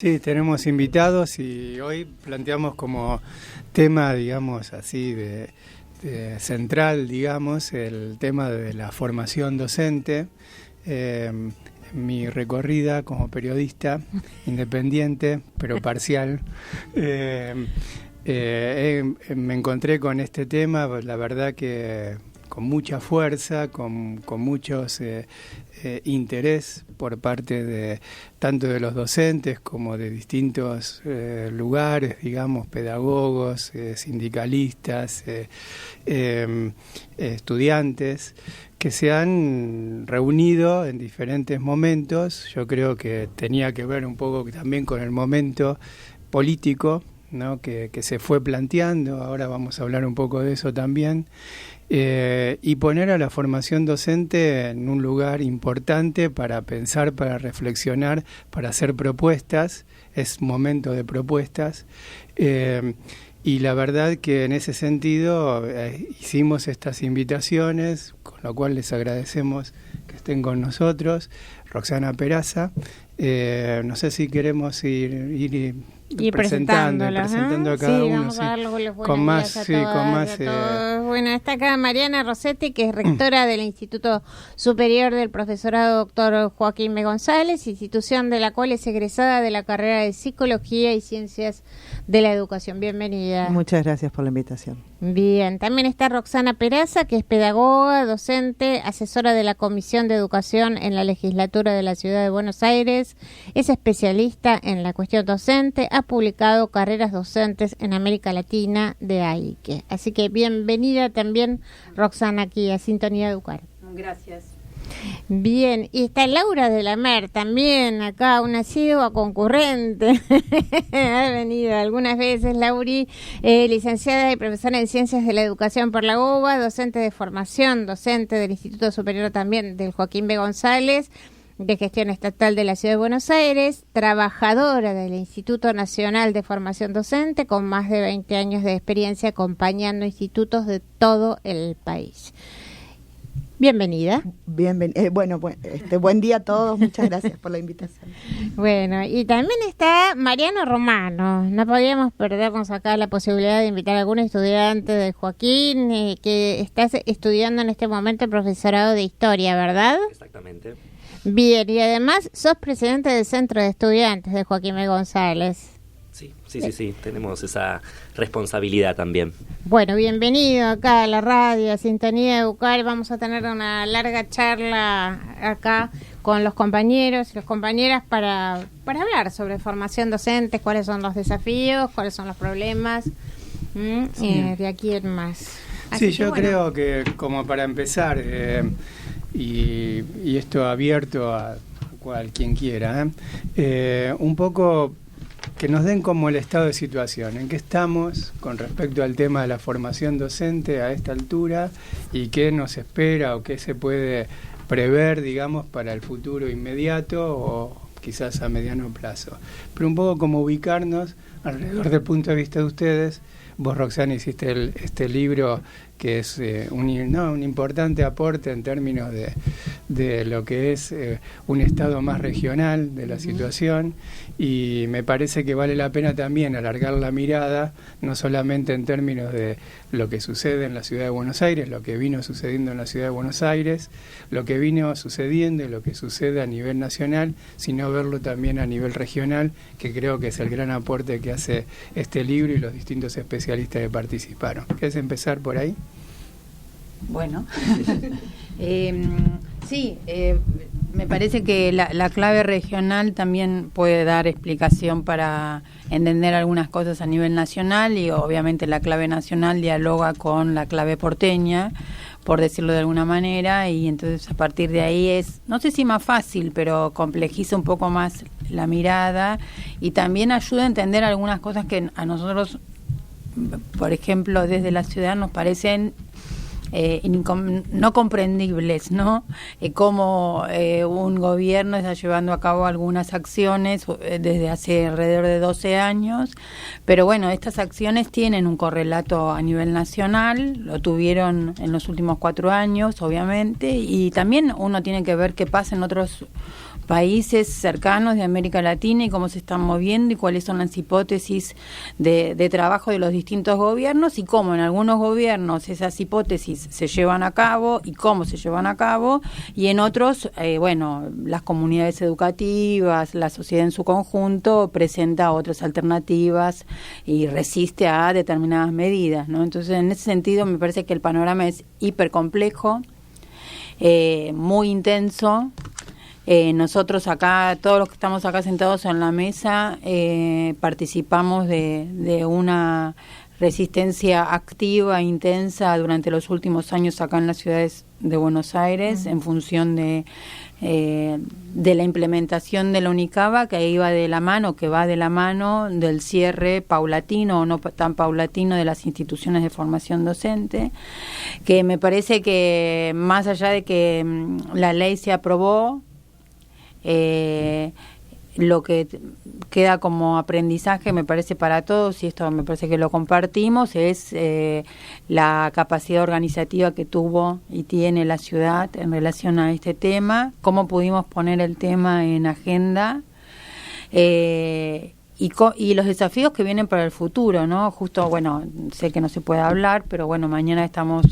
Sí, tenemos invitados y hoy planteamos como tema, digamos, así de central, digamos, el tema de la formación docente. Mi recorrida como periodista independiente, pero parcial, me encontré con este tema, la verdad que con mucha fuerza, con muchos interés por parte de tanto de los docentes como de distintos lugares, digamos, pedagogos, sindicalistas, estudiantes, que se han reunido en diferentes momentos. Yo creo que tenía que ver un poco también con el momento político, ¿no? que se fue planteando. Ahora vamos a hablar un poco de eso también. Y poner a la formación docente en un lugar importante para pensar, para reflexionar, para hacer propuestas. Es momento de propuestas. Y la verdad que en ese sentido hicimos estas invitaciones, con lo cual les agradecemos que estén con nosotros. Roxana Peraza, no sé si queremos ir presentando a cada uno, vamos a dar los buenos con más, días a todos. Bueno, está acá Mariana Rossetti, que es rectora del Instituto Superior del Profesorado Dr. Joaquín B. González, institución de la cual es egresada de la carrera de Psicología y Ciencias de la Educación. Bienvenida. Muchas gracias por la invitación. Bien, también está Roxana Peraza, que es pedagoga, docente, asesora de la Comisión de Educación en la Legislatura de la Ciudad de Buenos Aires, es especialista en la cuestión docente, ha publicado carreras docentes en América Latina de AIQUE. Así que bienvenida también, Roxana, aquí a Sintonía Educar. Gracias. Bien, y está Laura de la Mer también, acá una asidua concurrente, ha venido algunas veces, Lauri, licenciada y profesora en Ciencias de la Educación por la UBA, docente de formación, docente del Instituto Superior también del Joaquín B. González, de Gestión Estatal de la Ciudad de Buenos Aires, trabajadora del Instituto Nacional de Formación Docente, con más de 20 años de experiencia acompañando institutos de todo el país. Bienvenida. Buen día a todos, muchas gracias por la invitación. Bueno, y también está Mariano Romano. No podíamos perdernos acá la posibilidad de invitar a algún estudiante de Joaquín, que estás estudiando en este momento el profesorado de Historia, ¿verdad? Exactamente. Bien, y además sos presidente del Centro de Estudiantes de Joaquín B. González. Sí, tenemos esa responsabilidad también. Bueno, bienvenido acá a la radio, a Sintonía Educar. Vamos a tener una larga charla acá con los compañeros y las compañeras para hablar sobre formación docente, cuáles son los desafíos, cuáles son los problemas, de aquí en más. Así yo creo que como para empezar, y esto abierto a quien quiera, un poco que nos den como el estado de situación, en qué estamos con respecto al tema de la formación docente a esta altura y qué nos espera o qué se puede prever, digamos, para el futuro inmediato o quizás a mediano plazo. Pero un poco como ubicarnos alrededor del punto de vista de ustedes. Vos, Roxana, hiciste este libro que es un importante aporte en términos de lo que es un estado más regional de la situación, y me parece que vale la pena también alargar la mirada, no solamente en términos de lo que sucede en la Ciudad de Buenos Aires, lo que vino sucediendo en la Ciudad de Buenos Aires, lo que vino sucediendo y lo que sucede a nivel nacional, sino verlo también a nivel regional, que creo que es el gran aporte que hace este libro y los distintos especialistas que participaron. ¿Quieres empezar por ahí? Bueno, me parece que la clave regional también puede dar explicación para entender algunas cosas a nivel nacional, y obviamente la clave nacional dialoga con la clave porteña, por decirlo de alguna manera, y entonces a partir de ahí es, no sé si más fácil, pero complejiza un poco más la mirada y también ayuda a entender algunas cosas que a nosotros, por ejemplo, desde la ciudad nos parecen no comprendibles, ¿no? Cómo un gobierno está llevando a cabo algunas acciones desde hace alrededor de 12 años, pero bueno, estas acciones tienen un correlato a nivel nacional, lo tuvieron en los últimos 4 años, obviamente, y también uno tiene que ver qué pasa en otros países cercanos de América Latina y cómo se están moviendo y cuáles son las hipótesis de trabajo de los distintos gobiernos y cómo en algunos gobiernos esas hipótesis se llevan a cabo y cómo se llevan a cabo, y en otros, las comunidades educativas, la sociedad en su conjunto presenta otras alternativas y resiste a determinadas medidas, ¿no? Entonces, en ese sentido, me parece que el panorama es hipercomplejo, muy intenso. Nosotros acá, todos los que estamos acá sentados en la mesa, participamos de una resistencia activa e intensa durante los últimos años acá en las ciudades de Buenos Aires, en función de la implementación de la UNICABA, que va de la mano del cierre paulatino o no tan paulatino de las instituciones de formación docente, que me parece que más allá de que la ley se aprobó, lo que queda como aprendizaje, me parece, para todos, y esto me parece que lo compartimos, es la capacidad organizativa que tuvo y tiene la ciudad en relación a este tema, cómo pudimos poner el tema en agenda, y los desafíos que vienen para el futuro, ¿no? Justo, sé que no se puede hablar, pero mañana estamos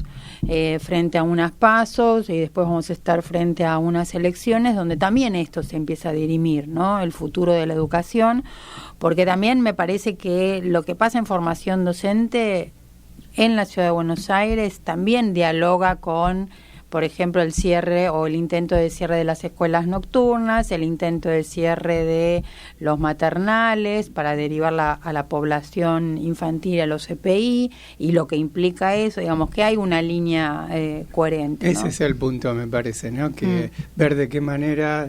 frente a unas pasos y después vamos a estar frente a unas elecciones donde también esto se empieza a dirimir, ¿no? El futuro de la educación, porque también me parece que lo que pasa en formación docente en la Ciudad de Buenos Aires también dialoga con, por ejemplo, el cierre o el intento de cierre de las escuelas nocturnas, el intento de cierre de los maternales para derivar a la población infantil a los CPI, y lo que implica eso, digamos que hay una línea coherente, ¿no? Ese es el punto, me parece, ¿no? Que ver de qué manera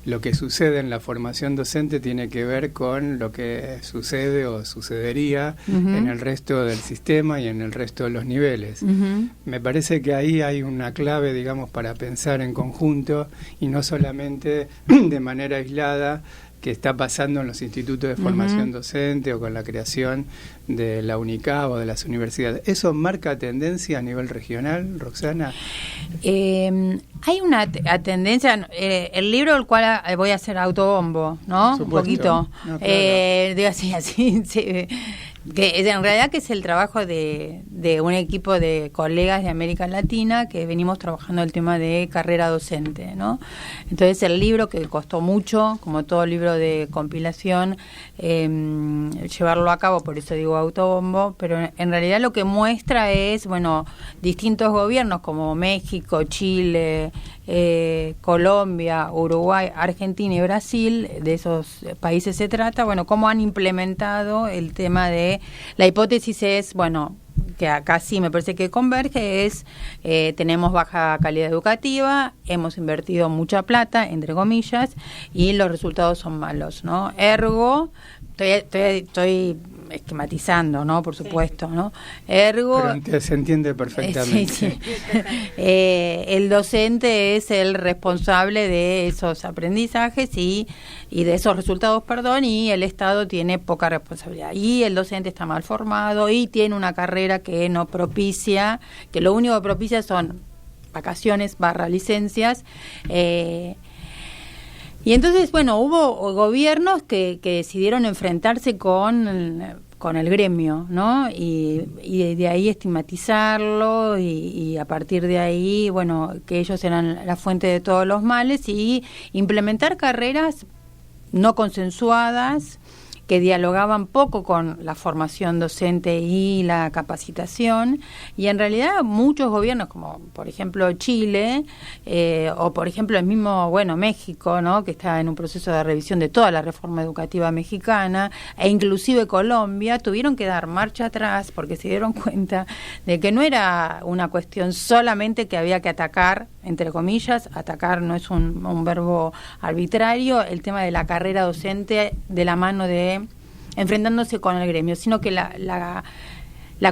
lo que sucede en la formación docente tiene que ver con lo que sucede o sucedería en el resto del sistema y en el resto de los niveles. Me parece que ahí hay una clave, digamos, para pensar en conjunto y no solamente de manera aislada, que está pasando en los institutos de formación docente o con la creación de la UNICAB o de las universidades. ¿Eso marca tendencia a nivel regional, Roxana? Hay una tendencia, el libro del cual voy a hacer autobombo, ¿no? Un poquito. No, claro. Digo así, sí, que en realidad que es el trabajo de un equipo de colegas de América Latina que venimos trabajando el tema de carrera docente, ¿no? Entonces el libro, que costó mucho, como todo libro de compilación, llevarlo a cabo, por eso digo autobombo, pero en realidad lo que muestra es, distintos gobiernos como México, Chile, Colombia, Uruguay, Argentina y Brasil, de esos países se trata, cómo han implementado el tema de la hipótesis es, que acá sí me parece que converge, es tenemos baja calidad educativa, hemos invertido mucha plata, entre comillas, y los resultados son malos, ¿no? Ergo, estoy esquematizando, ¿no? Por supuesto, ¿no? Ergo... Pero se entiende perfectamente. Sí. El docente es el responsable de esos aprendizajes y de esos resultados, y el Estado tiene poca responsabilidad. Y el docente está mal formado y tiene una carrera que no propicia, que lo único que propicia son vacaciones / licencias, y entonces, hubo gobiernos que decidieron enfrentarse con el gremio, ¿no? Y de ahí estigmatizarlo y a partir de ahí, que ellos eran la fuente de todos los males, y implementar carreras no consensuadas que dialogaban poco con la formación docente y la capacitación, y en realidad muchos gobiernos, como por ejemplo Chile, o por ejemplo el mismo, México, ¿no? Que está en un proceso de revisión de toda la reforma educativa mexicana, e inclusive Colombia, tuvieron que dar marcha atrás porque se dieron cuenta de que no era una cuestión solamente que había que atacar, entre comillas, atacar no es un verbo arbitrario, el tema de la carrera docente de la mano de enfrentándose con el gremio, sino que la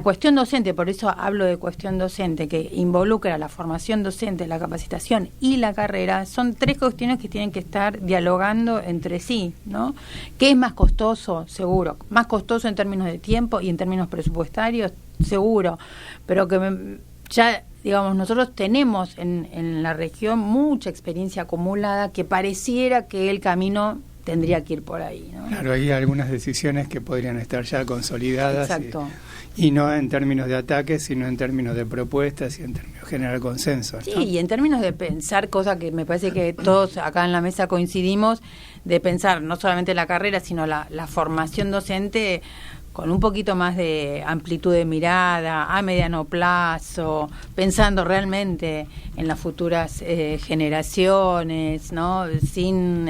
cuestión docente, por eso hablo de cuestión docente, que involucra la formación docente, la capacitación y la carrera, son tres cuestiones que tienen que estar dialogando entre sí, ¿no? ¿Qué es más costoso? Seguro. Más costoso en términos de tiempo y en términos presupuestarios, seguro. Pero que ya digamos, nosotros tenemos en la región mucha experiencia acumulada que pareciera que el camino tendría que ir por ahí, ¿no? Claro, hay algunas decisiones que podrían estar ya consolidadas. Exacto. Y no en términos de ataques, sino en términos de propuestas y en términos de generar consenso, ¿no? Sí, y en términos de pensar cosas que me parece que todos acá en la mesa coincidimos, de pensar no solamente la carrera, sino la formación docente con un poquito más de amplitud de mirada, a mediano plazo, pensando realmente en las futuras generaciones, ¿no? Sin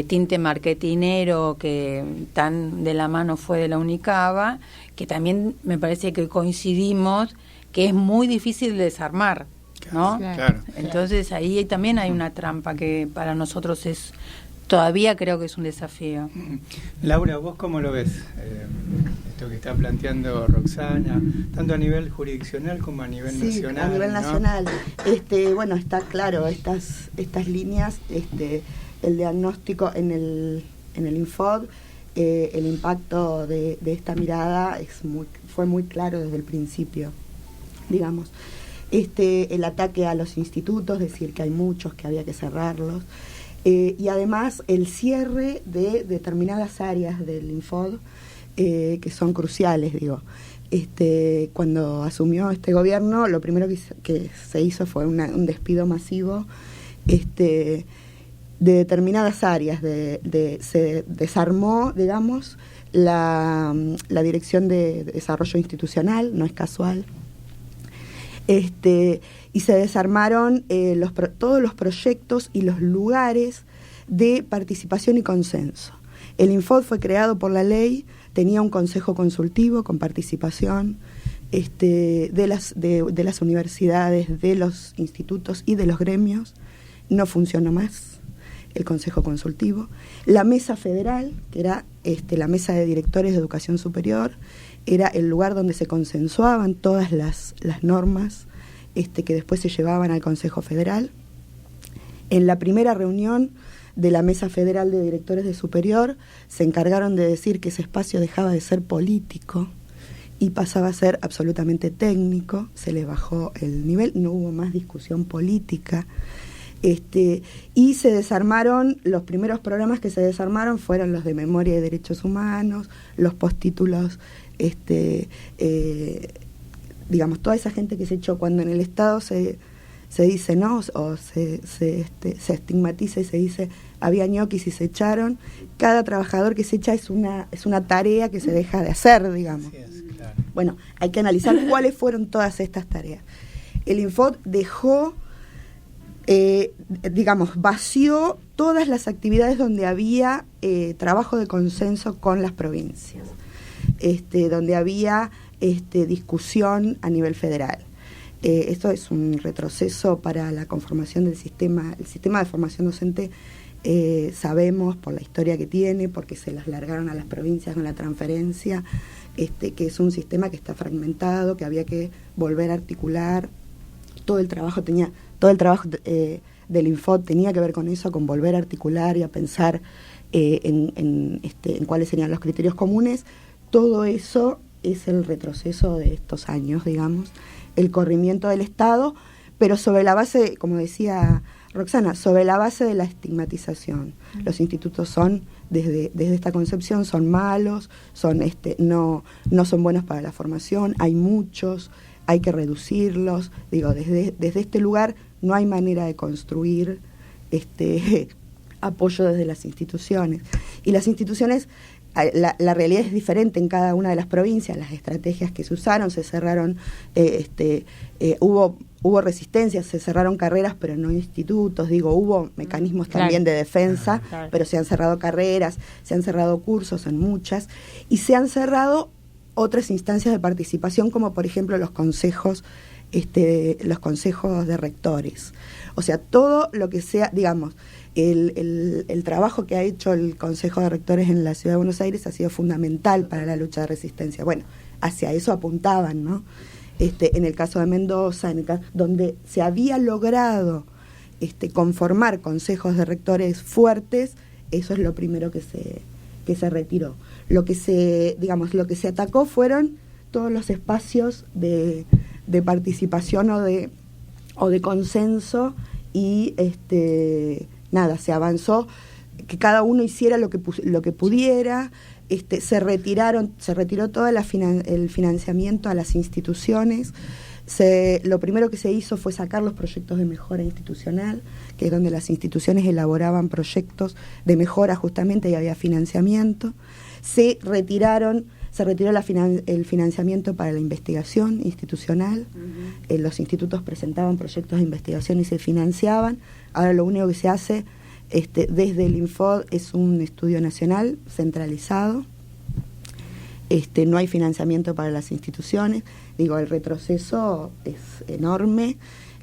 tinte marketinero que tan de la mano fue de la UNICABA, que también me parece que coincidimos que es muy difícil de desarmar, ¿no? Claro. Entonces ahí también hay una trampa que para nosotros es todavía creo que es un desafío. Laura, ¿vos cómo lo ves? Esto que está planteando Roxana, tanto a nivel jurisdiccional como a nivel nacional. A nivel ¿no? nacional. Bueno, está claro, estas líneas, el diagnóstico en el Infod, el impacto de esta mirada fue muy claro desde el principio, digamos. El ataque a los institutos, decir que hay muchos, que había que cerrarlos. Y además el cierre de determinadas áreas del Infod que son cruciales, digo. Cuando asumió este gobierno, lo primero que se hizo fue un despido masivo de determinadas áreas. Se desarmó, digamos, la Dirección de Desarrollo Institucional, no es casual. Y se desarmaron todos los proyectos y los lugares de participación y consenso. El Infod fue creado por la ley, tenía un consejo consultivo con participación de las universidades, de los institutos y de los gremios. No funcionó más el consejo consultivo. La mesa federal, que era la mesa de directores de educación superior, era el lugar donde se consensuaban todas las normas que después se llevaban al Consejo Federal. En la primera reunión de la Mesa Federal de Directores de Superior se encargaron de decir que ese espacio dejaba de ser político y pasaba a ser absolutamente técnico. Se le bajó el nivel, no hubo más discusión política. Y se desarmaron, los primeros programas que se desarmaron fueron los de memoria y derechos humanos, los postítulos, digamos, toda esa gente que se echó cuando en el Estado se dice no, o se estigmatiza y se dice había ñoquis y se echaron. Cada trabajador que se echa es una tarea que se deja de hacer, digamos. Claro. Bueno, hay que analizar cuáles fueron todas estas tareas. El Infod dejó, vació todas las actividades donde había trabajo de consenso con las provincias, donde había discusión a nivel federal. Esto es un retroceso para la conformación del sistema. El sistema de formación docente, sabemos por la historia que tiene, porque se las largaron a las provincias con la transferencia, que es un sistema que está fragmentado, que había que volver a articular. Todo el trabajo del Infod tenía que ver con eso, con volver a articular y a pensar en cuáles serían los criterios comunes. Todo eso es el retroceso de estos años, digamos, el corrimiento del Estado, pero sobre la base, como decía Roxana, sobre la base de la estigmatización. Los institutos son, desde esta concepción, son malos, no son buenos para la formación, hay muchos, hay que reducirlos. Digo, desde este lugar no hay manera de construir apoyo desde las instituciones. Y las instituciones, la realidad es diferente en cada una de las provincias. Las estrategias que se usaron, se cerraron, hubo resistencias, se cerraron carreras, pero no institutos. Digo, hubo mecanismos también de defensa, pero se han cerrado carreras, se han cerrado cursos en muchas, y se han cerrado otras instancias de participación, como por ejemplo los consejos de rectores. O sea, todo lo que sea, digamos, el trabajo que ha hecho el Consejo de Rectores en la Ciudad de Buenos Aires ha sido fundamental para la lucha de resistencia. Bueno, hacia eso apuntaban, ¿no? En el caso de Mendoza, donde se había logrado conformar consejos de rectores fuertes, eso es lo primero que se retiró. Lo que se atacó fueron todos los espacios de participación o de consenso, y se avanzó, que cada uno hiciera lo que pudiera. Se retiró todo el financiamiento a las instituciones. Lo primero que se hizo fue sacar los proyectos de mejora institucional, que es donde las instituciones elaboraban proyectos de mejora justamente y había financiamiento. Se retiró el financiamiento para la investigación institucional. Los institutos presentaban proyectos de investigación y se financiaban. Ahora lo único que se hace desde el Infod es un estudio nacional centralizado. No hay financiamiento para las instituciones. El retroceso es enorme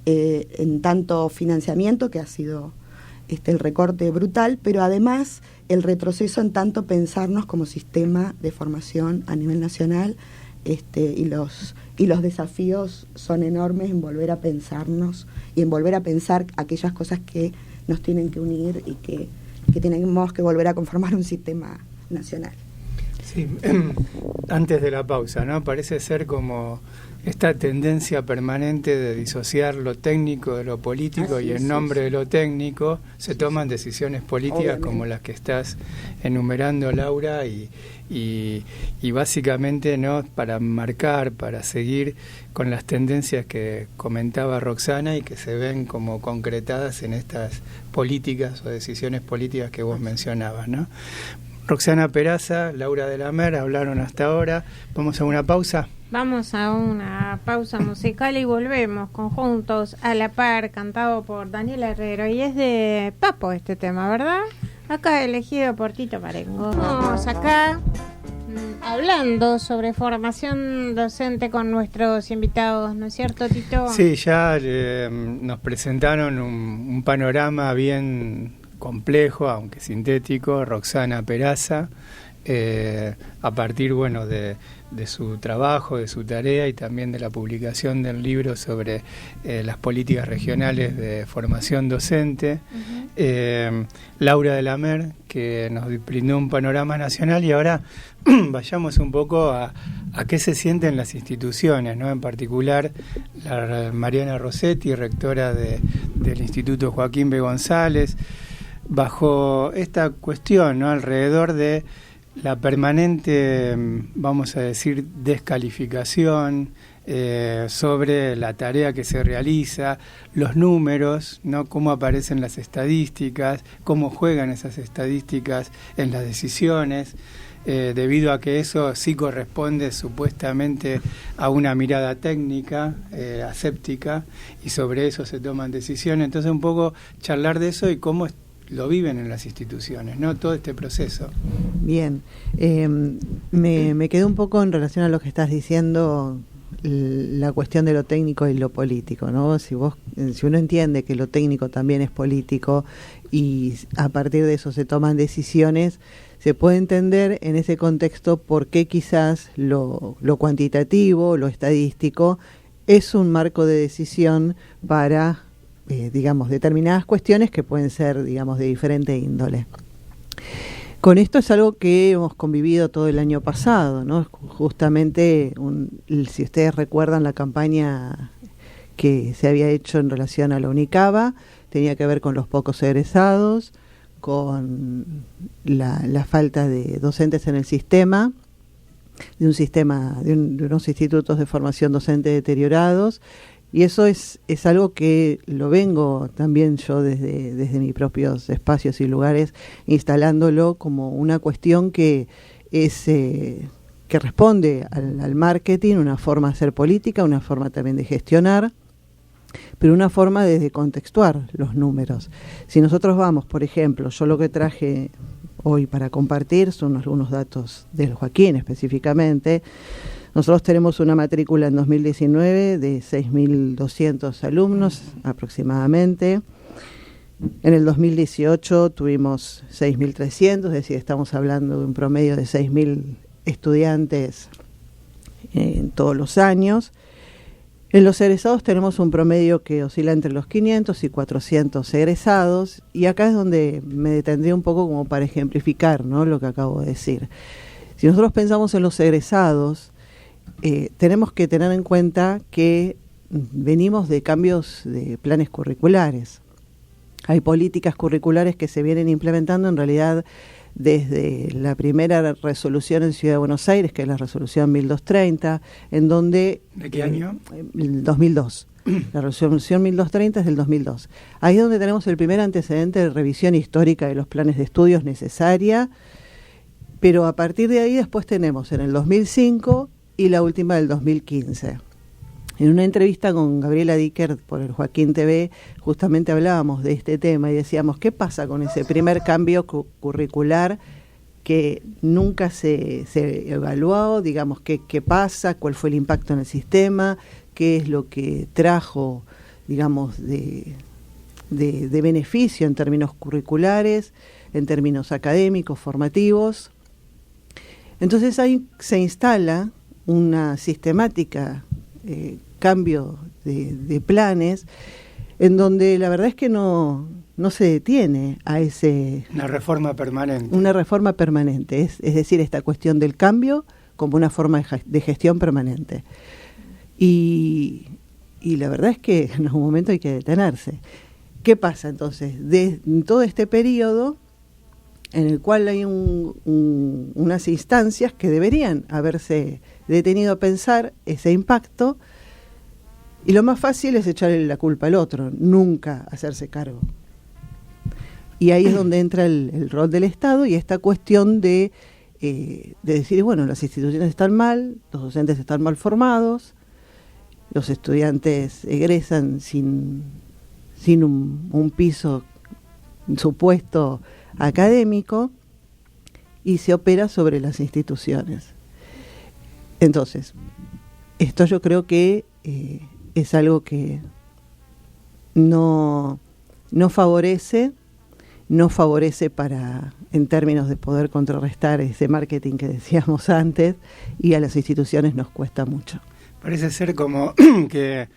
en tanto financiamiento, que ha sido el recorte brutal, pero además el retroceso en tanto pensarnos como sistema de formación a nivel nacional, y los desafíos son enormes en volver a pensarnos y en volver a pensar aquellas cosas que nos tienen que unir y que tenemos que volver a conformar un sistema nacional. Sí, antes de la pausa, ¿no? Parece ser como esta tendencia permanente de disociar lo técnico de lo político, y en nombre de lo técnico se toman decisiones políticas, obviamente, como las que estás enumerando, Laura, y básicamente, ¿no?, para marcar, para seguir con las tendencias que comentaba Roxana y que se ven como concretadas en estas políticas o decisiones políticas que vos mencionabas, ¿no? Roxana Peraza, Laura de la Mer hablaron hasta ahora. ¿Vamos a una pausa? Vamos a una pausa musical y volvemos conjuntos a la par, cantado por Daniel Herrero. Y es de Papo este tema, ¿verdad? Acá elegido por Tito Marengo. Vamos acá hablando sobre formación docente con nuestros invitados, ¿no es cierto, Tito? Sí, ya nos presentaron un panorama bien complejo, aunque sintético. Roxana Peraza, a partir, de su trabajo, de su tarea y también de la publicación del libro sobre las políticas regionales de formación docente. Laura de la Mer, que nos brindó un panorama nacional, y ahora vayamos un poco a qué se sienten las instituciones, ¿no? En particular, Mariana Rossetti, rectora del Instituto Joaquín B. González, bajo esta cuestión, ¿no?, alrededor de la permanente, vamos a decir, descalificación sobre la tarea que se realiza, los números, ¿no?, cómo aparecen las estadísticas, cómo juegan esas estadísticas en las decisiones, debido a que eso sí corresponde supuestamente a una mirada técnica, aséptica, y sobre eso se toman decisiones. Entonces, un poco charlar de eso y cómo lo viven en las instituciones, ¿no?, todo este proceso. Bien, me quedé un poco en relación a lo que estás diciendo, la cuestión de lo técnico y lo político, ¿no? Si uno entiende que lo técnico también es político y a partir de eso se toman decisiones, se puede entender en ese contexto por qué quizás lo cuantitativo, lo estadístico, es un marco de decisión para determinadas cuestiones que pueden ser, de diferente índole. Con esto es algo que hemos convivido todo el año pasado, ¿no? Justamente, si ustedes recuerdan la campaña que se había hecho en relación a la Unicaba, tenía que ver con los pocos egresados, con la falta de docentes en el sistema, de unos institutos de formación docente deteriorados. Y eso es algo que lo vengo también yo desde mis propios espacios y lugares instalándolo como una cuestión que es que responde al marketing, una forma de hacer política, una forma también de gestionar, pero una forma de contextuar los números. Si nosotros vamos, por ejemplo, yo lo que traje hoy para compartir son algunos datos del Joaquín específicamente. Nosotros tenemos una matrícula en 2019 de 6.200 alumnos aproximadamente. En el 2018 tuvimos 6.300, es decir, estamos hablando de un promedio de 6.000 estudiantes en todos los años. En los egresados tenemos un promedio que oscila entre los 500 y 400 egresados, y acá es donde me detendría un poco como para ejemplificar, ¿no?, lo que acabo de decir. Si nosotros pensamos en los egresados, tenemos que tener en cuenta que venimos de cambios de planes curriculares. Hay políticas curriculares que se vienen implementando en realidad desde la primera resolución en Ciudad de Buenos Aires, que es la resolución 1230, en donde... ¿De qué año? El 2002. La resolución 1230 es del 2002. Ahí es donde tenemos el primer antecedente de revisión histórica de los planes de estudios necesaria, pero a partir de ahí después tenemos en el 2005 y la última del 2015. En una entrevista con Gabriela Dicker por el Joaquín TV, justamente hablábamos de este tema y decíamos, ¿qué pasa con ese primer cambio curricular que nunca se evaluó? Digamos, ¿qué pasa? ¿Cuál fue el impacto en el sistema? ¿Qué es lo que trajo, digamos, de beneficio en términos curriculares, en términos académicos, formativos? Entonces ahí se instala una sistemática cambio de planes, en donde la verdad es que no se detiene a ese... Una reforma permanente. Una reforma permanente, es decir, esta cuestión del cambio como una forma de gestión permanente. Y la verdad es que en algún momento hay que detenerse. ¿Qué pasa entonces? De todo este periodo en el cual hay unas instancias que deberían haberse detenido a pensar ese impacto, y lo más fácil es echarle la culpa al otro, nunca hacerse cargo. Y ahí es donde entra el rol del Estado y esta cuestión de decir, bueno, las instituciones están mal, los docentes están mal formados, los estudiantes egresan sin un piso supuesto académico, y se opera sobre las instituciones. Entonces, esto yo creo que es algo que no favorece para, en términos de poder contrarrestar ese marketing que decíamos antes, y a las instituciones nos cuesta mucho. Parece ser como que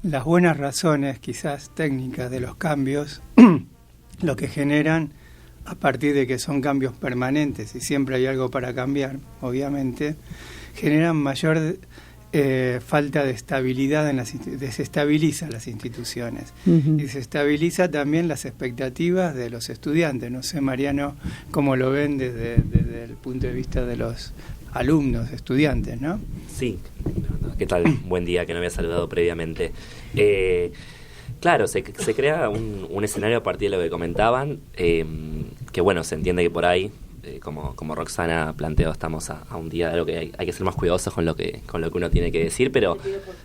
las buenas razones, quizás técnicas, de los cambios, lo que generan, a partir de que son cambios permanentes y siempre hay algo para cambiar, obviamente, generan mayor falta de estabilidad, desestabiliza las instituciones. Uh-huh. Y desestabiliza también las expectativas de los estudiantes. No sé, Mariano, cómo lo ven desde el punto de vista de los alumnos, estudiantes, ¿no? Sí. ¿Qué tal? Buen día, que no había saludado previamente. Claro, se crea un escenario a partir de lo que comentaban, que bueno, se entiende que por ahí, como Roxana planteó, estamos a un día de algo que hay que ser más cuidadosos con lo que uno tiene que decir, pero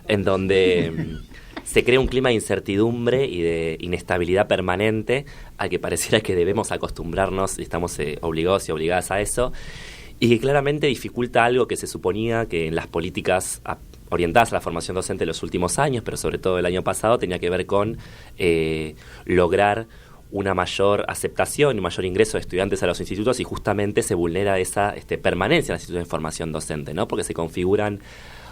en donde se crea un clima de incertidumbre y de inestabilidad permanente al que pareciera que debemos acostumbrarnos y estamos obligados y obligadas a eso, y que claramente dificulta algo que se suponía que en las políticas orientadas a la formación docente de los últimos años, pero sobre todo el año pasado, tenía que ver con lograr una mayor aceptación y un mayor ingreso de estudiantes a los institutos, y justamente se vulnera esa permanencia en las instituciones de formación docente, ¿no? Porque se configuran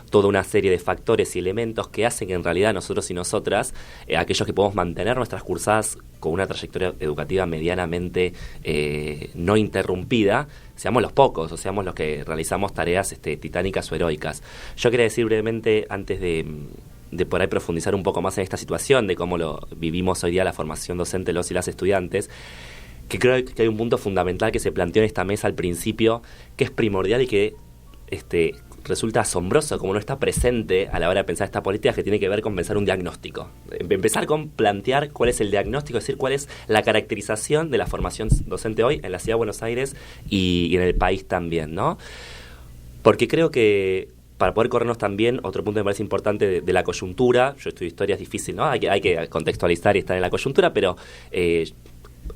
toda una serie de factores y elementos que hacen que en realidad nosotros y nosotras, aquellos que podemos mantener nuestras cursadas con una trayectoria educativa medianamente no interrumpida, seamos los pocos, o seamos los que realizamos tareas titánicas o heroicas. Yo quería decir brevemente, antes de por ahí profundizar un poco más en esta situación, de cómo lo vivimos hoy día la formación docente, los y las estudiantes, que creo que hay un punto fundamental que se planteó en esta mesa al principio, que es primordial y que resulta asombroso como no está presente a la hora de pensar esta política, que tiene que ver con pensar un diagnóstico. Empezar con plantear cuál es el diagnóstico, es decir, cuál es la caracterización de la formación docente hoy en la Ciudad de Buenos Aires y en el país también, ¿no? Porque creo que para poder corrernos también, otro punto que me parece importante de la coyuntura, yo estudio historia, es difícil, ¿no? Hay que contextualizar y estar en la coyuntura, pero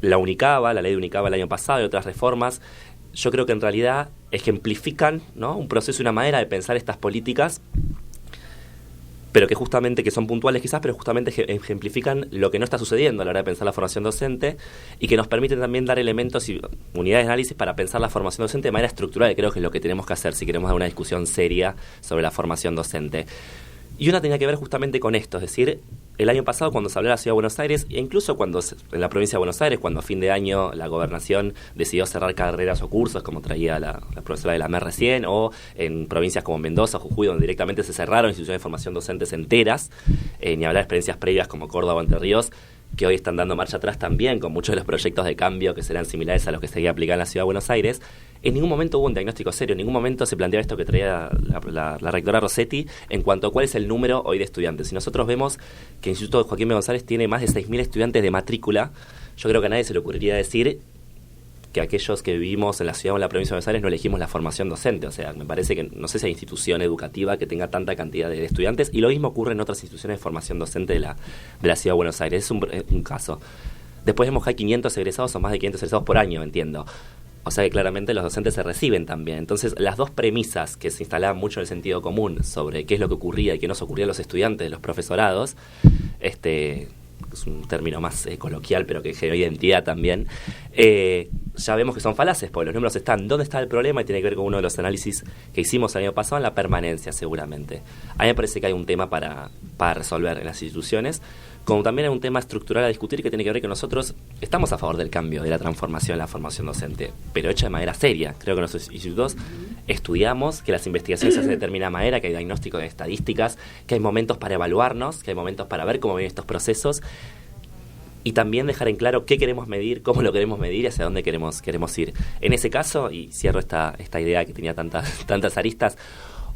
la Unicaba, la ley de Unicaba el año pasado y otras reformas, yo creo que en realidad ejemplifican, ¿no?, un proceso y una manera de pensar estas políticas, pero que justamente, que son puntuales quizás, pero justamente ejemplifican lo que no está sucediendo a la hora de pensar la formación docente, y que nos permiten también dar elementos y unidades de análisis para pensar la formación docente de manera estructural, que creo que es lo que tenemos que hacer si queremos dar una discusión seria sobre la formación docente. Y una tenía que ver justamente con esto, es decir, el año pasado, cuando se habló de la Ciudad de Buenos Aires, e incluso en la provincia de Buenos Aires, cuando a fin de año la gobernación decidió cerrar carreras o cursos, como traía la profesora de la MER recién, o en provincias como Mendoza, Jujuy, donde directamente se cerraron instituciones de formación docentes enteras, ni hablar de experiencias previas como Córdoba o Entre Ríos, que hoy están dando marcha atrás también con muchos de los proyectos de cambio que serán similares a los que se aplicar en la Ciudad de Buenos Aires. En ningún momento hubo un diagnóstico serio, en ningún momento se planteaba esto que traía la rectora Rossetti en cuanto a cuál es el número hoy de estudiantes. Si nosotros vemos que el Instituto Joaquín B. González tiene más de 6.000 estudiantes de matrícula, yo creo que a nadie se le ocurriría decir que aquellos que vivimos en la ciudad o en la provincia de Buenos Aires no elegimos la formación docente. O sea, me parece que no sé si hay institución educativa que tenga tanta cantidad de estudiantes, y lo mismo ocurre en otras instituciones de formación docente de la ciudad de Buenos Aires. Es un caso. Después vemos que hay 500 egresados o más de 500 egresados por año, entiendo. O sea que claramente los docentes se reciben también. Entonces, las dos premisas que se instalaban mucho en el sentido común sobre qué es lo que ocurría y qué nos ocurría a los estudiantes, los profesorados, es un término más coloquial, pero que genera identidad también, ya vemos que son falaces, porque los números están. ¿Dónde está el problema? Y tiene que ver con uno de los análisis que hicimos el año pasado en la permanencia, seguramente. A mí me parece que hay un tema para resolver en las instituciones, como también hay un tema estructural a discutir que tiene que ver que nosotros estamos a favor del cambio, de la transformación en la formación docente, pero hecha de manera seria. Creo que en nuestros institutos estudiamos, que las investigaciones se hacen de determinada manera, que hay diagnóstico de estadísticas, que hay momentos para evaluarnos, que hay momentos para ver cómo vienen estos procesos, y también dejar en claro qué queremos medir, cómo lo queremos medir y hacia dónde queremos ir. En ese caso, y cierro esta idea que tenía tantas aristas,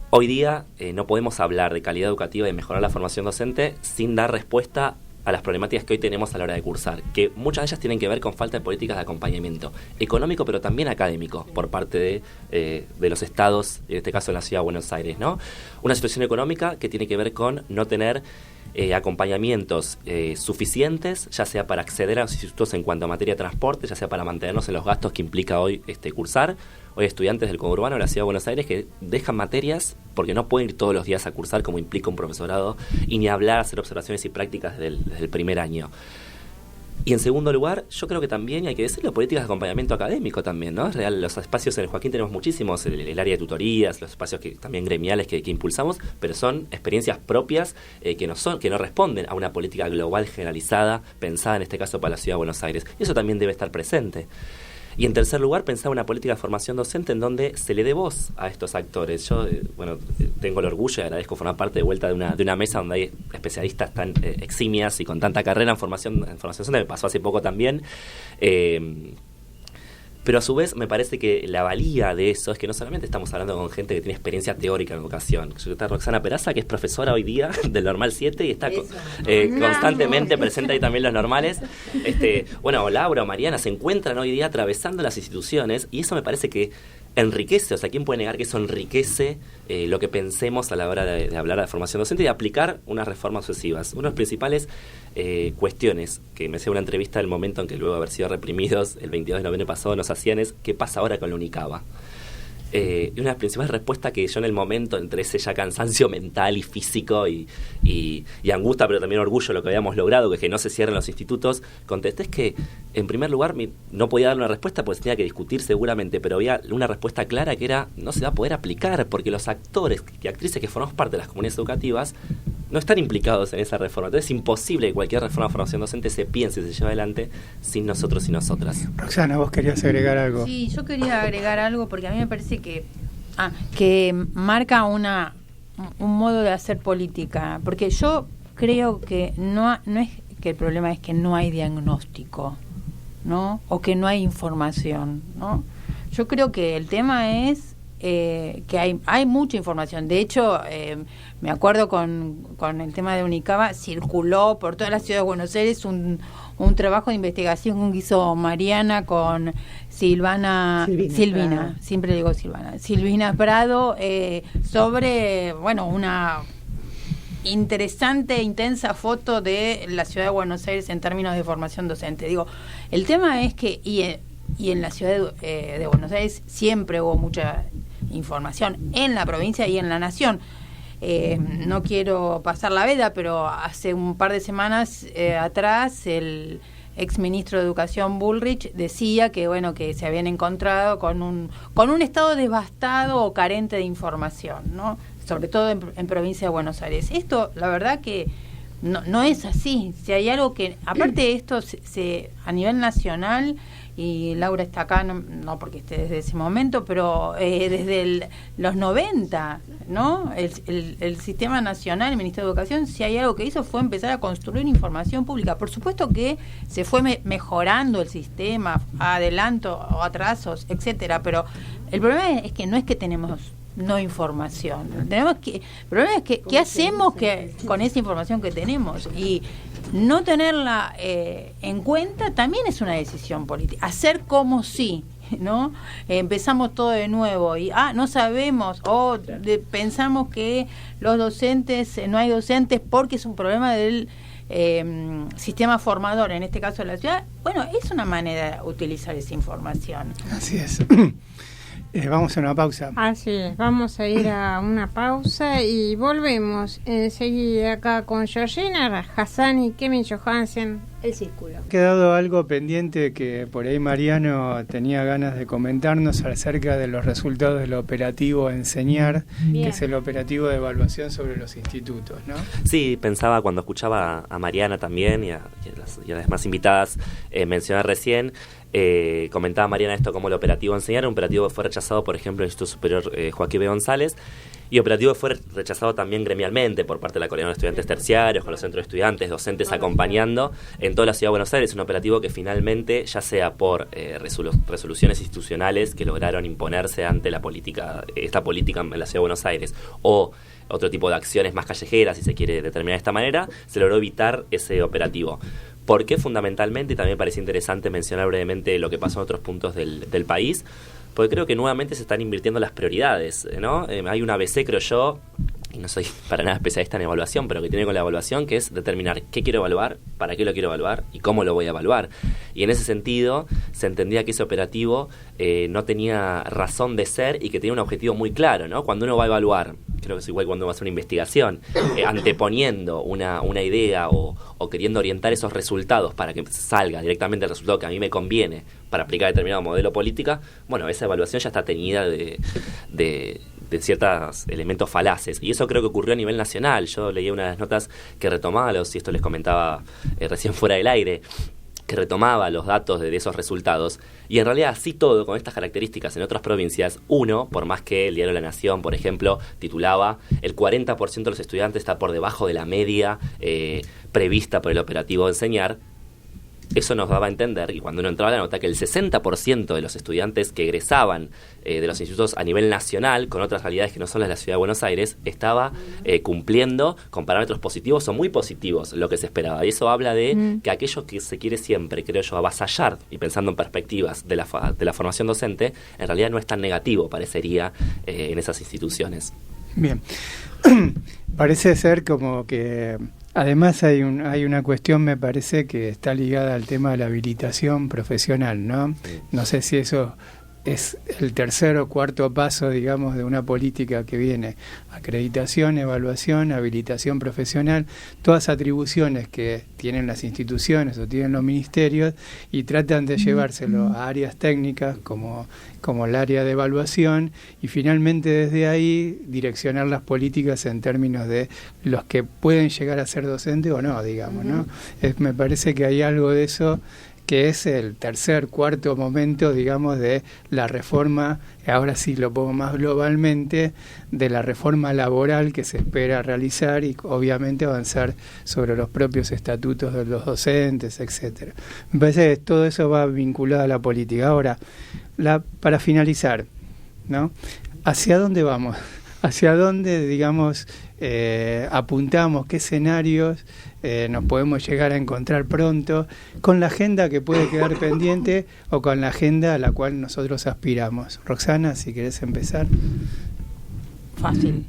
hoy día no podemos hablar de calidad educativa y de mejorar la formación docente sin dar respuesta a las problemáticas que hoy tenemos a la hora de cursar, que muchas de ellas tienen que ver con falta de políticas de acompañamiento económico, pero también académico, por parte de los estados, en este caso en la Ciudad de Buenos Aires, ¿no? Una situación económica que tiene que ver con no tener acompañamientos suficientes, ya sea para acceder a los institutos en cuanto a materia de transporte, ya sea para mantenernos en los gastos que implica hoy cursar. Hoy estudiantes del conurbano de la Ciudad de Buenos Aires que dejan materias porque no pueden ir todos los días a cursar como implica un profesorado, y ni hablar, hacer observaciones y prácticas desde el primer año. Y en segundo lugar, yo creo que también hay que decirlo, políticas de acompañamiento académico también, ¿no? Es real, los espacios en el Joaquín tenemos muchísimos, el área de tutorías, los espacios también gremiales que impulsamos, pero son experiencias propias que no responden a una política global generalizada, pensada en este caso para la Ciudad de Buenos Aires. Y eso también debe estar presente. Y en tercer lugar, pensar una política de formación docente en donde se le dé voz a estos actores. Yo, tengo el orgullo y agradezco formar parte de vuelta de una mesa donde hay especialistas tan eximias y con tanta carrera en formación docente. Me pasó hace poco también. Pero a su vez me parece que la valía de eso es que no solamente estamos hablando con gente que tiene experiencia teórica en educación. Está Roxana Peraza, que es profesora hoy día del Normal 7 y está constantemente presente ahí también los normales. Laura o Mariana se encuentran hoy día atravesando las instituciones, y eso me parece que enriquece. O sea, ¿quién puede negar que eso enriquece lo que pensemos a la hora de hablar de formación docente y de aplicar unas reformas sucesivas? Una de las principales cuestiones que me hacía una entrevista del momento en que luego de haber sido reprimidos el 22 de noviembre pasado nos hacían es ¿qué pasa ahora con la UNICABA? Y una de las principales respuestas que yo en el momento, entre ese ya cansancio mental y físico y angustia, pero también orgullo de lo que habíamos logrado, que es que no se cierren los institutos, contesté es que, en primer lugar, no podía dar una respuesta porque se tenía que discutir seguramente, pero había una respuesta clara que era, no se va a poder aplicar porque los actores y actrices que formamos parte de las comunidades educativas no están implicados en esa reforma. Entonces es imposible que cualquier reforma de formación docente se piense y se lleve adelante sin nosotros y nosotras. Roxana, vos querías agregar algo. Sí, yo quería agregar algo porque a mí me parece que marca un modo de hacer política, porque yo creo que no es que el problema es que no hay diagnóstico, ¿no? O que no hay información, ¿no? Yo creo que el tema es que hay mucha información. De hecho, me acuerdo con el tema de UNICABA, circuló por toda la ciudad de Buenos Aires un trabajo de investigación que hizo Mariana con Silvina, siempre digo Silvina Prado, sobre, una interesante, intensa foto de la ciudad de Buenos Aires en términos de formación docente. Digo, el tema es que, y en la ciudad de Buenos Aires siempre hubo mucha información, en la provincia y en la nación. No quiero pasar la veda, pero hace un par de semanas atrás el exministro de Educación Bullrich decía que que se habían encontrado con un estado devastado o carente de información, ¿no? Sobre todo en provincia de Buenos Aires. Esto, la verdad que no es así. Si hay algo que, aparte de esto, a nivel nacional, y Laura está acá, no porque esté desde ese momento, pero desde los 90, ¿no? El Sistema Nacional, el Ministerio de Educación, si hay algo que hizo fue empezar a construir información pública. Por supuesto que se fue mejorando el sistema, adelanto o atrasos, etcétera, pero el problema es que no es que tenemos no información. El problema es que ¿qué hacemos con esa información que tenemos? Y no tenerla en cuenta también es una decisión política. Hacer como si, ¿no? Empezamos todo de nuevo y no sabemos pensamos que los docentes, no hay docentes porque es un problema del sistema formador, en este caso de la ciudad. Bueno, es una manera de utilizar esa información. Así es. Vamos a una pausa. Así es, vamos a ir a una pausa y volvemos enseguida acá con Georgina Hassani y Kevin Johansen, El Círculo. Ha quedado algo pendiente que por ahí Mariano tenía ganas de comentarnos acerca de los resultados del operativo Enseñar, Bien. que es el operativo de evaluación sobre los institutos, ¿no? Sí, pensaba cuando escuchaba a Mariana también y a las demás invitadas mencionar recién. Comentaba Mariana esto como el operativo Enseñar, un operativo que fue rechazado, por ejemplo, en el Instituto Superior Joaquín B. González, y operativo que fue rechazado también gremialmente por parte de la Coordinación de Estudiantes Terciarios, con los centros de estudiantes, docentes acompañando en toda la Ciudad de Buenos Aires. Un operativo que finalmente, ya sea por resoluciones institucionales que lograron imponerse ante esta política en la Ciudad de Buenos Aires, o otro tipo de acciones más callejeras, si se quiere determinar de esta manera, se logró evitar ese operativo. ¿Por qué? Fundamentalmente, y también parece interesante mencionar brevemente lo que pasó en otros puntos del país, porque creo que nuevamente se están invirtiendo las prioridades, ¿no? Hay un ABC, creo yo, y no soy para nada especialista en evaluación, pero que tiene con la evaluación, que es determinar qué quiero evaluar, para qué lo quiero evaluar y cómo lo voy a evaluar. Y en ese sentido se entendía que ese operativo no tenía razón de ser y que tenía un objetivo muy claro, ¿no? Cuando uno va a evaluar, creo que es igual cuando uno va a hacer una investigación, anteponiendo una idea o queriendo orientar esos resultados para que salga directamente el resultado que a mí me conviene para aplicar determinado modelo política, bueno, esa evaluación ya está teñida de ciertos elementos falaces. Y eso creo que ocurrió a nivel nacional. Yo leí una de las notas que retomaba, y esto les comentaba recién fuera del aire, que retomaba los datos de esos resultados, y en realidad así todo, con estas características en otras provincias, por más que el diario La Nación, por ejemplo, titulaba el 40% de los estudiantes está por debajo de la media prevista por el operativo Enseñar, eso nos daba a entender, y cuando uno entraba a la nota, que el 60% de los estudiantes que egresaban de los institutos a nivel nacional, con otras realidades que no son las de la Ciudad de Buenos Aires, estaba cumpliendo con parámetros positivos o muy positivos lo que se esperaba. Y eso habla de que aquello que se quiere siempre, creo yo, avasallar, y pensando en perspectivas de la formación docente, en realidad no es tan negativo, parecería, en esas instituciones. Bien. Parece ser como que además hay una cuestión, me parece, que está ligada al tema de la habilitación profesional, ¿no? No sé si eso es el tercer o cuarto paso, digamos, de una política que viene: acreditación, evaluación, habilitación profesional, todas atribuciones que tienen las instituciones o tienen los ministerios, y tratan de llevárselo a áreas técnicas como el área de evaluación, y finalmente desde ahí direccionar las políticas en términos de los que pueden llegar a ser docentes o no, digamos, ¿no? Me parece que hay algo de eso, que es el cuarto momento, digamos, de la reforma, ahora sí lo pongo más globalmente, de la reforma laboral que se espera realizar y obviamente avanzar sobre los propios estatutos de los docentes, etcétera. Me parece que todo eso va vinculado a la política. Ahora, para finalizar, ¿no? ¿Hacia dónde vamos? ¿Hacia dónde, digamos, apuntamos? ¿Qué escenarios nos podemos llegar a encontrar pronto con la agenda que puede quedar pendiente o con la agenda a la cual nosotros aspiramos? Roxana, si querés empezar. Fácil.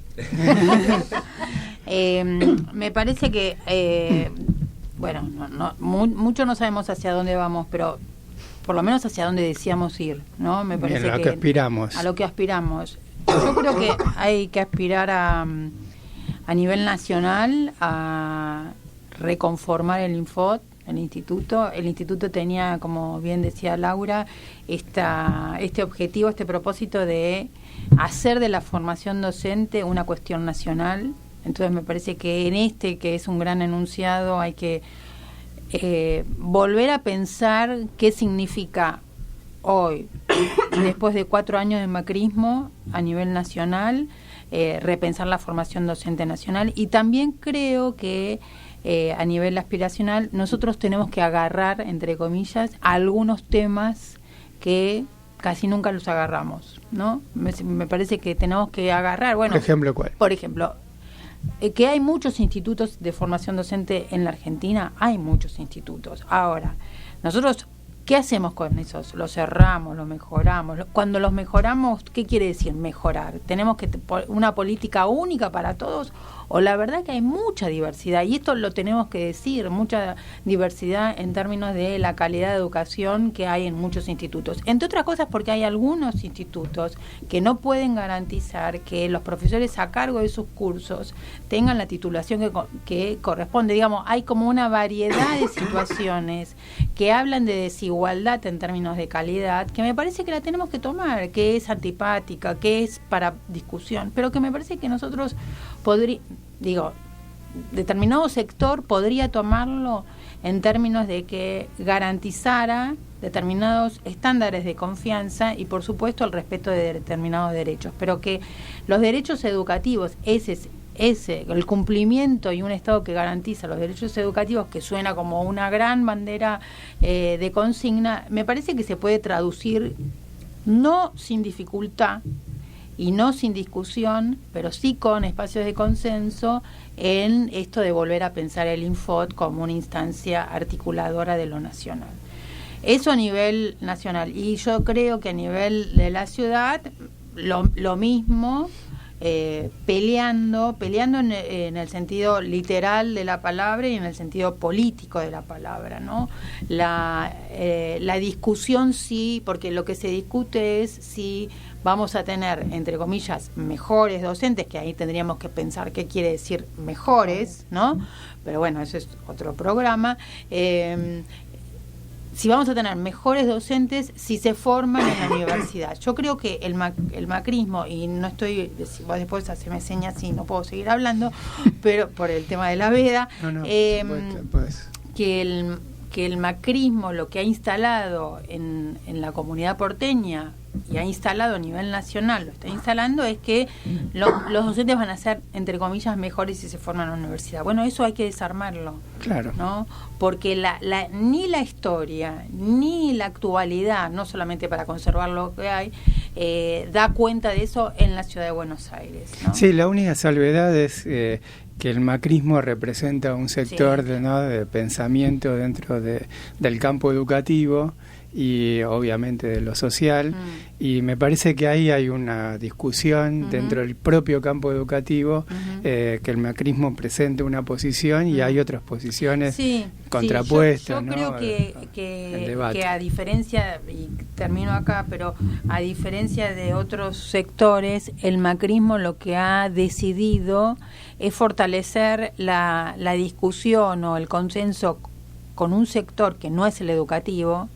Me parece que, mucho no sabemos hacia dónde vamos, pero por lo menos hacia dónde deseamos ir, ¿no? Me parece a lo que aspiramos. A lo que aspiramos. Yo creo que hay que aspirar a nivel nacional a reconformar el Infod, el instituto. El instituto tenía, como bien decía Laura, este objetivo, este propósito de hacer de la formación docente una cuestión nacional, Entonces me parece que en que es un gran enunciado, hay que volver a pensar qué significa hoy, después de 4 años de macrismo a nivel nacional, repensar la formación docente nacional. Y también creo que a nivel aspiracional nosotros tenemos que agarrar, entre comillas, algunos temas que casi nunca los agarramos, ¿no? Me parece que tenemos que agarrar, bueno, ¿Por ejemplo cuál? Por ejemplo, que hay muchos institutos de formación docente en la Argentina, hay muchos institutos. Ahora, nosotros, ¿qué hacemos con esos? Los cerramos, los mejoramos. Cuando los mejoramos, ¿qué quiere decir mejorar? ¿Tenemos que una política única para todos? O la verdad que hay mucha diversidad, y esto lo tenemos que decir, mucha diversidad en términos de la calidad de educación que hay en muchos institutos. Entre otras cosas porque hay algunos institutos que no pueden garantizar que los profesores a cargo de sus cursos tengan la titulación que corresponde. Digamos, hay como una variedad de situaciones que hablan de desigualdad en términos de calidad, que me parece que la tenemos que tomar, que es antipática, que es para discusión, pero que me parece que nosotros determinado sector podría tomarlo en términos de que garantizara determinados estándares de confianza y, por supuesto, el respeto de determinados derechos, pero que los derechos educativos, el cumplimiento y un Estado que garantiza los derechos educativos, que suena como una gran bandera de consigna, me parece que se puede traducir no sin dificultad y no sin discusión, pero sí con espacios de consenso en esto de volver a pensar el Infod como una instancia articuladora de lo nacional. Eso a nivel nacional. Y yo creo que a nivel de la ciudad, lo mismo, peleando en el sentido literal de la palabra y en el sentido político de la palabra, ¿no? La discusión sí, porque lo que se discute es si vamos a tener, entre comillas, mejores docentes, que ahí tendríamos que pensar qué quiere decir mejores, ¿no? Pero bueno, eso es otro programa. Si vamos a tener mejores docentes si se forman en la universidad. Yo creo que el macrismo, y no estoy, si vos después haceme señas y no puedo seguir hablando, pero por el tema de la veda, que el macrismo lo que ha instalado en la comunidad porteña y ha instalado a nivel nacional, lo está instalando, es que los docentes van a ser, entre comillas, mejores si se forman en la universidad. Bueno, eso hay que desarmarlo. Claro. ¿No? Porque ni la historia, ni la actualidad, no solamente para conservar lo que hay, da cuenta de eso en la ciudad de Buenos Aires, ¿no? Sí, la única salvedad es que el macrismo representa un sector de pensamiento dentro del campo educativo y obviamente de lo social, y me parece que ahí hay una discusión dentro del propio campo educativo, que el macrismo presente una posición y hay otras posiciones contrapuestas. Yo creo que a diferencia, y termino acá, pero a diferencia de otros sectores, el macrismo lo que ha decidido es fortalecer la discusión o el consenso con un sector que no es el educativo,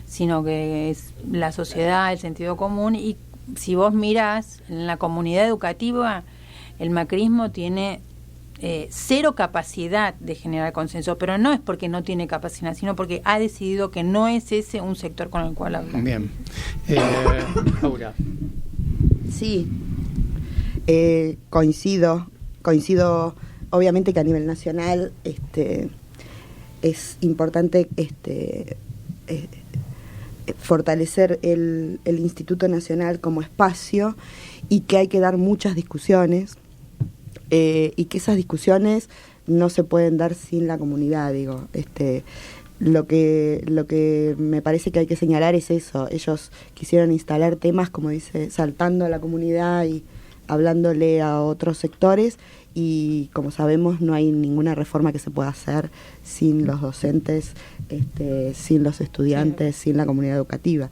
sino que es la sociedad, el sentido común. Y si vos mirás en la comunidad educativa, el macrismo tiene cero capacidad de generar consenso, pero no es porque no tiene capacidad, sino porque ha decidido que no es ese un sector con el cual hablar. Bien. Aura. Sí, coincido obviamente que a nivel nacional es importante fortalecer el Instituto Nacional como espacio, y que hay que dar muchas discusiones, y que esas discusiones no se pueden dar sin la comunidad. Lo que me parece que hay que señalar es eso. Ellos quisieron instalar temas, como dice, saltando a la comunidad y hablándole a otros sectores, y como sabemos no hay ninguna reforma que se pueda hacer sin los docentes, sin los estudiantes, sin la comunidad educativa.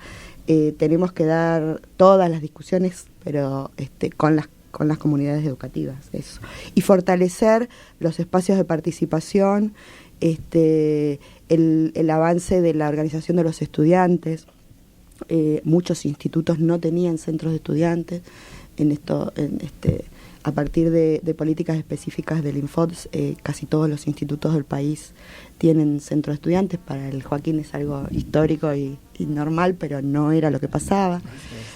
Tenemos que dar todas las discusiones, pero con las comunidades educativas, eso. Y fortalecer los espacios de participación, el avance de la organización de los estudiantes. Muchos institutos no tenían centros de estudiantes. a partir de políticas específicas del Infods, casi todos los institutos del país tienen centro de estudiantes. Para el Joaquín es algo histórico y normal, pero no era lo que pasaba.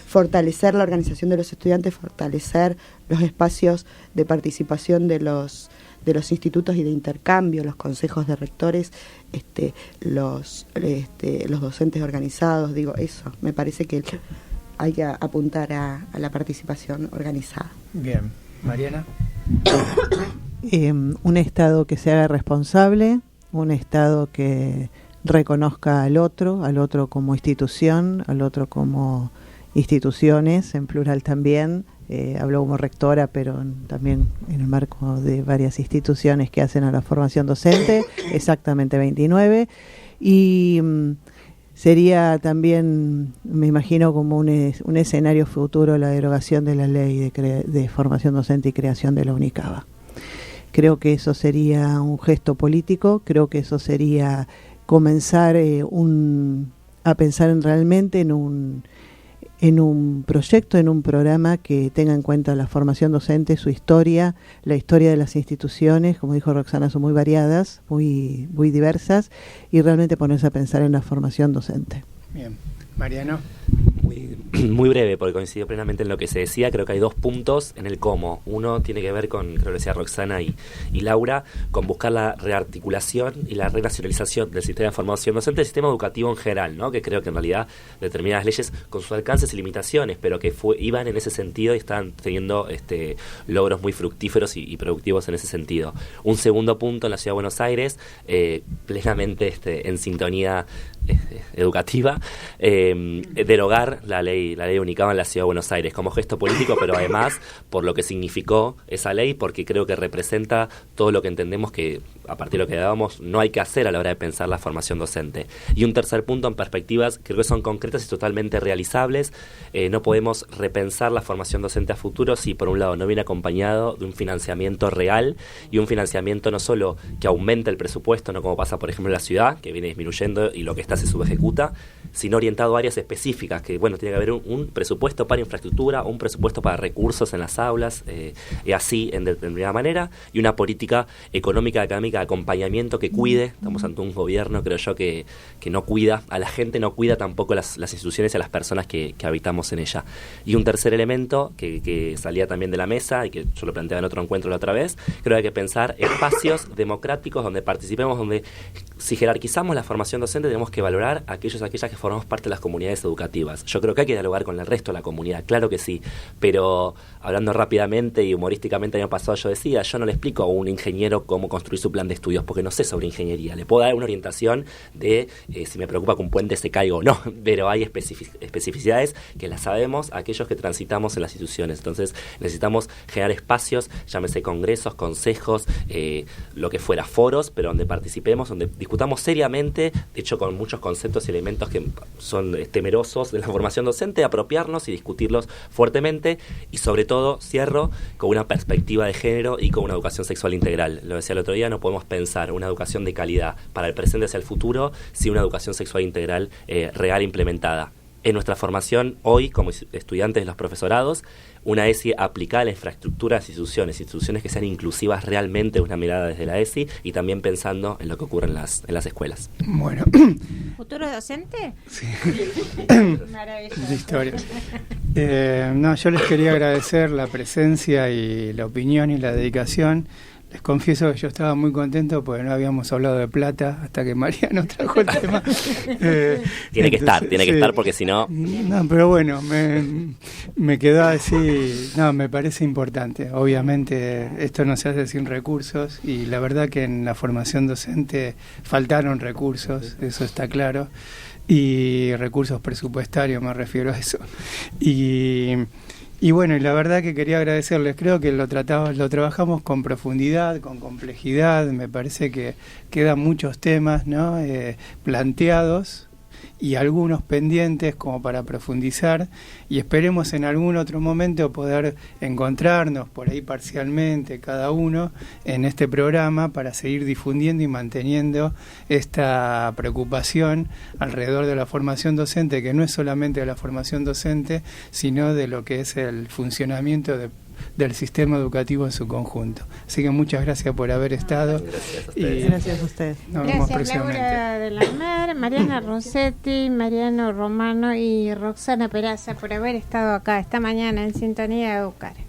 Fortalecer la organización de los estudiantes, fortalecer los espacios de participación de los institutos y de intercambio, los consejos de rectores, los docentes organizados, digo, eso, me parece que hay que apuntar a la participación organizada. Bien, Mariana. Un Estado que se haga responsable, un Estado que reconozca al otro como institución, al otro como instituciones, en plural también. Hablo como rectora, pero también en el marco de varias instituciones que hacen a la formación docente, exactamente 29, y sería también, me imagino, como un escenario futuro la derogación de la ley de formación docente y creación de la UNICABA. Creo que eso sería un gesto político, creo que eso sería comenzar a pensar realmente en un proyecto, en un programa que tenga en cuenta la formación docente, su historia, la historia de las instituciones, como dijo Roxana, son muy variadas, muy diversas, y realmente ponerse a pensar en la formación docente. Bien. Mariano. Muy breve, porque coincido plenamente en lo que se decía. Creo que hay dos puntos en el cómo. Uno tiene que ver con, creo que decía Roxana y Laura, con buscar la rearticulación y la renacionalización del sistema de formación docente, del sistema educativo en general, ¿no? Que creo que en realidad determinadas leyes con sus alcances y limitaciones, pero que iban en ese sentido y están teniendo logros muy fructíferos y productivos en ese sentido. Un segundo punto en la Ciudad de Buenos Aires, plenamente en sintonía educativa, derogar la ley UNICABA en la Ciudad de Buenos Aires como gesto político, pero además por lo que significó esa ley, porque creo que representa todo lo que entendemos que a partir de lo que dábamos no hay que hacer a la hora de pensar la formación docente. Y un tercer punto en perspectivas, creo que son concretas y totalmente realizables. No podemos repensar la formación docente a futuro si por un lado no viene acompañado de un financiamiento real y un financiamiento no solo que aumente el presupuesto, no como pasa por ejemplo en la ciudad, que viene disminuyendo y lo que está se subejecuta, sino orientado a áreas específicas, que bueno, tiene que haber un presupuesto para infraestructura, un presupuesto para recursos en las aulas, y así en determinada manera, y una política económica, académica de acompañamiento que cuide. Estamos ante un gobierno, creo yo, que no cuida a la gente, no cuida tampoco las instituciones y a las personas que habitamos en ella. Y un tercer elemento que salía también de la mesa y que yo lo planteaba en otro encuentro la otra vez, creo que hay que pensar espacios democráticos donde participemos, donde si jerarquizamos la formación docente tenemos que valorar a aquellas que formamos parte de las comunidades educativas. Yo creo que hay que dialogar con el resto de la comunidad, claro que sí, pero hablando rápidamente y humorísticamente el año pasado yo decía, yo no le explico a un ingeniero cómo construir su plan de estudios porque no sé sobre ingeniería, le puedo dar una orientación de si me preocupa que un puente se caiga o no, pero hay especificidades que las sabemos aquellos que transitamos en las instituciones. Entonces necesitamos generar espacios, llámese congresos, consejos, lo que fuera, foros, pero donde participemos, donde discutamos seriamente, de hecho con muchos conceptos y elementos que son temerosos de la formación docente, apropiarnos y discutirlos fuertemente, y sobre todo, cierro, con una perspectiva de género y con una educación sexual integral. Lo decía el otro día, no podemos pensar una educación de calidad para el presente hacia el futuro sin una educación sexual integral real implementada. En nuestra formación hoy, como estudiantes de los profesorados, una ESI aplicada a la infraestructura de las instituciones que sean inclusivas realmente, una mirada desde la ESI y también pensando en lo que ocurre en las escuelas. Bueno. ¿Futuro docente? Sí. Maravilloso. De historia. No, yo les quería agradecer la presencia y la opinión y la dedicación. Les confieso que yo estaba muy contento porque no habíamos hablado de plata hasta que Mariano trajo el tema. Tiene que estar porque si no... No, pero bueno, me quedó así, no, me parece importante. Obviamente esto no se hace sin recursos y la verdad que en la formación docente faltaron recursos, eso está claro, y recursos presupuestarios me refiero a eso. Y bueno, y la verdad que quería agradecerles, creo que lo trabajamos con profundidad, con complejidad, me parece que quedan muchos temas, ¿no? Planteados y algunos pendientes como para profundizar, y esperemos en algún otro momento poder encontrarnos por ahí parcialmente cada uno en este programa para seguir difundiendo y manteniendo esta preocupación alrededor de la formación docente, que no es solamente de la formación docente, sino de lo que es el funcionamiento del sistema educativo en su conjunto. Así que muchas gracias por haber estado. Gracias a y ustedes. Gracias a ustedes. Nos vemos Gracias, próximamente. Laura de la Mer, Mariana Rossetti, Mariano Romano y Roxana Peraza por haber estado acá esta mañana en Sintonía de Educar.